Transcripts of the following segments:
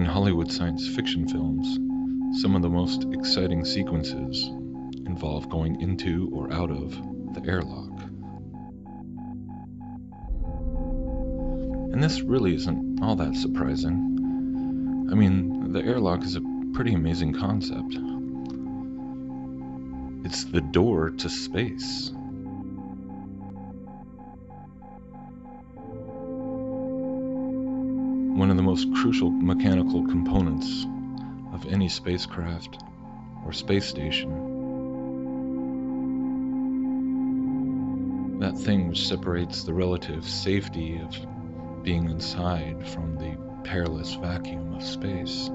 In Hollywood science fiction films, some of the most exciting sequences involve going into or out of the airlock. And this really isn't all that surprising. I mean, the airlock is a pretty amazing concept. It's the door to space. One of the most crucial mechanical components of any spacecraft or space station. That thing which separates the relative safety of being inside from the perilous vacuum of space.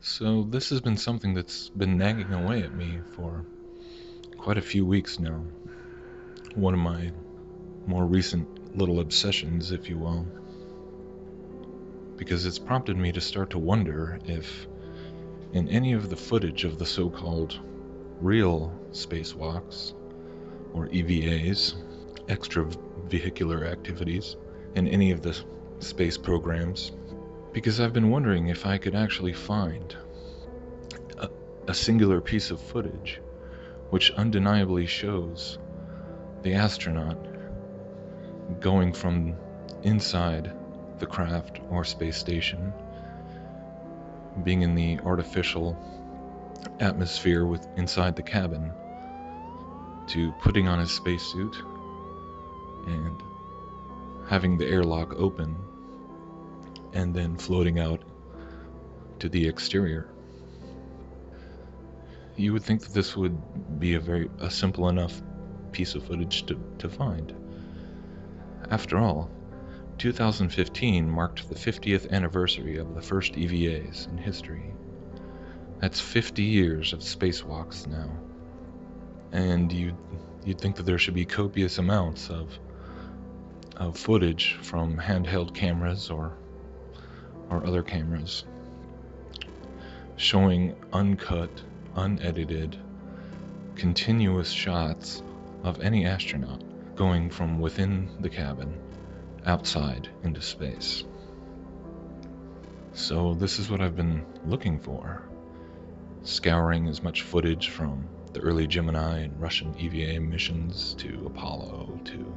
So this has been something that's been nagging away at me for quite a few weeks now. One of my more recent little obsessions, if you will. Because it's prompted me to start to wonder if in any of the footage of the so-called real spacewalks, or EVAs, extravehicular activities, in any of the space programs, because I've been wondering if I could actually find a singular piece of footage which undeniably shows the astronaut going from inside the craft or space station, being in the artificial atmosphere inside the cabin, to putting on his spacesuit and having the airlock open and then floating out to the exterior. You would think that this would be a simple enough piece of footage to find. After all, 2015 marked the 50th anniversary of the first EVAs in history. That's 50 years of spacewalks now. And you'd think that there should be copious amounts of footage from handheld cameras or other cameras showing uncut, unedited, continuous shots of any astronaut going from within the cabin outside into space. So this is what I've been looking for, scouring as much footage from the early Gemini and Russian EVA missions to Apollo to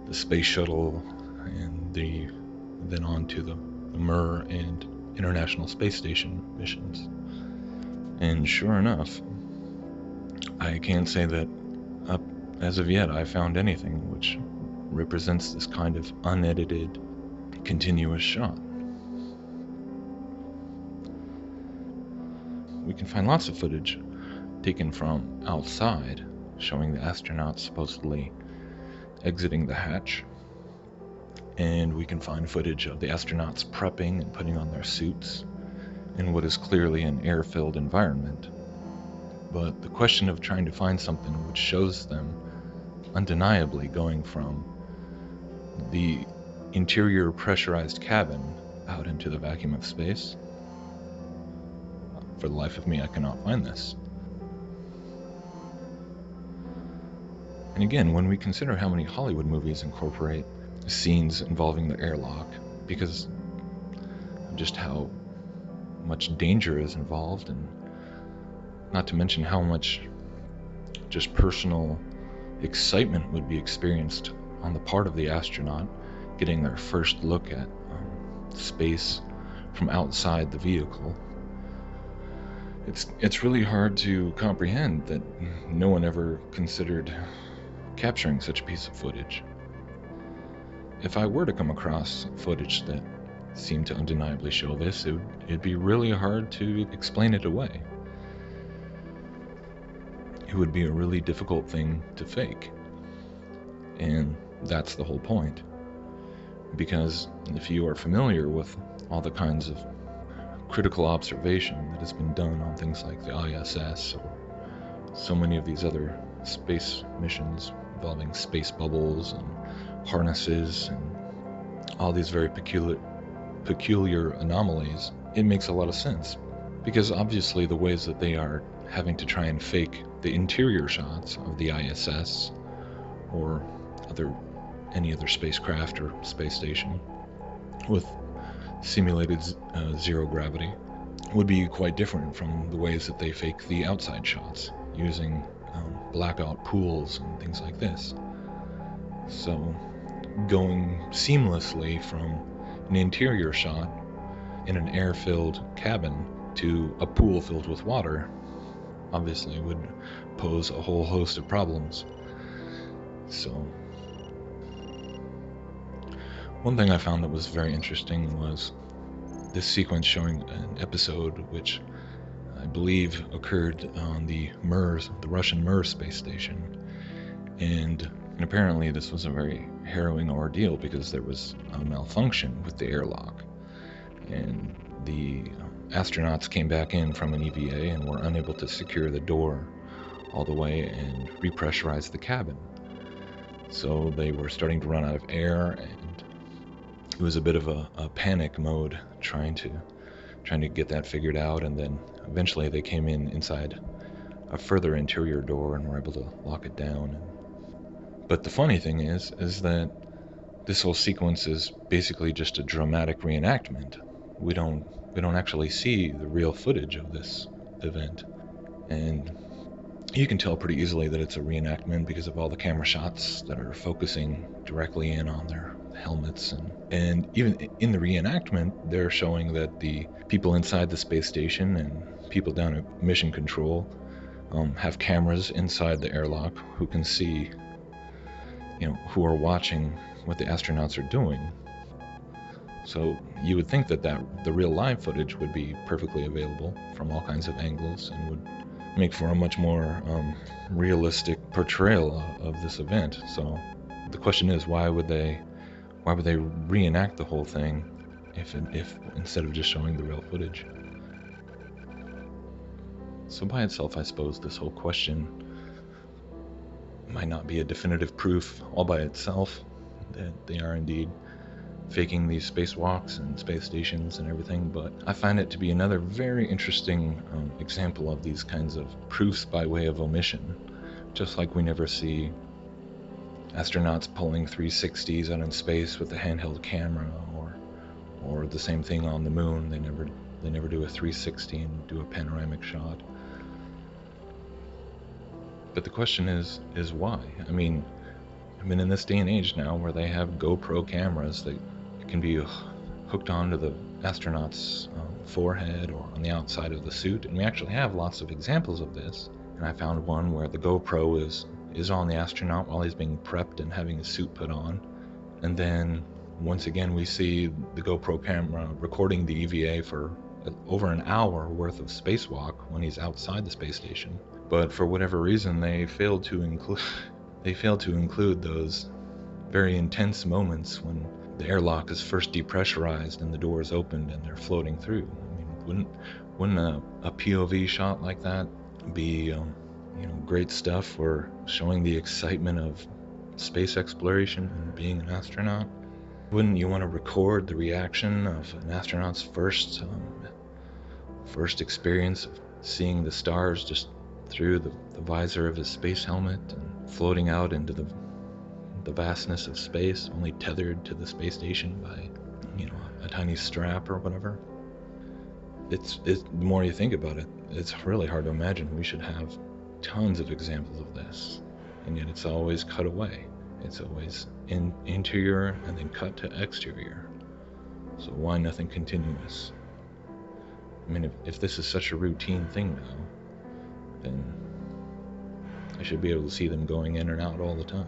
the space shuttle and then on to the Mir and International Space Station missions. And sure enough, I can't say that as of yet I found anything which represents this kind of unedited, continuous shot. We can find lots of footage taken from outside, showing the astronauts supposedly exiting the hatch. And we can find footage of the astronauts prepping and putting on their suits in what is clearly an air-filled environment. But the question of trying to find something which shows them undeniably going from the interior pressurized cabin out into the vacuum of space, for the life of me I cannot find this. And again, when we consider how many Hollywood movies incorporate scenes involving the airlock, because of just how much danger is involved, and not to mention how much just personal excitement would be experienced on the part of the astronaut getting their first look at space from outside the vehicle. It's really hard to comprehend that no one ever considered capturing such a piece of footage. If I were to come across footage that seemed to undeniably show this, it'd be really hard to explain it away. It would be a really difficult thing to fake. And that's the whole point. Because if you are familiar with all the kinds of critical observation that has been done on things like the ISS or so many of these other space missions involving space bubbles and harnesses and all these very peculiar anomalies, it makes a lot of sense. Because obviously the ways that they are having to try and fake the interior shots of the ISS or any other spacecraft or space station with simulated zero gravity would be quite different from the ways that they fake the outside shots using blackout pools and things like this. So going seamlessly from an interior shot in an air-filled cabin to a pool filled with water obviously would pose a whole host of problems. So one thing I found that was very interesting was this sequence showing an episode which I believe occurred on the Russian Mir space station, and apparently this was a very harrowing ordeal because there was a malfunction with the airlock, and the astronauts came back in from an EVA and were unable to secure the door all the way and repressurize the cabin. So they were starting to run out of air, and it was a bit of a panic mode trying to get that figured out, and then eventually they came inside a further interior door and were able to lock it down. But the funny thing is that this whole sequence is basically just a dramatic reenactment. We don't actually see the real footage of this event, and you can tell pretty easily that it's a reenactment because of all the camera shots that are focusing directly in on their helmets, and even in the reenactment they're showing that the people inside the space station and people down at mission control have cameras inside the airlock who can see, who are watching what the astronauts are doing. So you would think that the real live footage would be perfectly available from all kinds of angles and would make for a much more realistic portrayal of this event. So the question is, why would they reenact the whole thing if instead of just showing the real footage? So by itself, I suppose this whole question might not be a definitive proof all by itself that they are indeed faking these spacewalks and space stations and everything, but I find it to be another very interesting example of these kinds of proofs by way of omission. Just like we never see astronauts pulling 360s out in space with a handheld camera, or the same thing on the moon. They never do a 360 and do a panoramic shot. But the question is why? I mean, in this day and age now where they have GoPro cameras that can be hooked onto the astronaut's forehead or on the outside of the suit, and we actually have lots of examples of this. And I found one where the GoPro is on the astronaut while he's being prepped and having his suit put on, and then once again we see the GoPro camera recording the EVA for over an hour worth of spacewalk when he's outside the space station. But for whatever reason, they failed to include those very intense moments when the airlock is first depressurized and the door is opened and they're floating through. I mean, wouldn't a POV shot like that be great stuff for showing the excitement of space exploration and being an astronaut? Wouldn't you want to record the reaction of an astronaut's first experience of seeing the stars just through the visor of his space helmet and floating out into the vastness of space, only tethered to the space station by a tiny strap or whatever? It's the more you think about it, it's really hard to imagine. We should have tons of examples of this, and yet it's always cut away. It's always interior and then cut to exterior. So why nothing continuous? I mean, if this is such a routine thing now, then I should be able to see them going in and out all the time.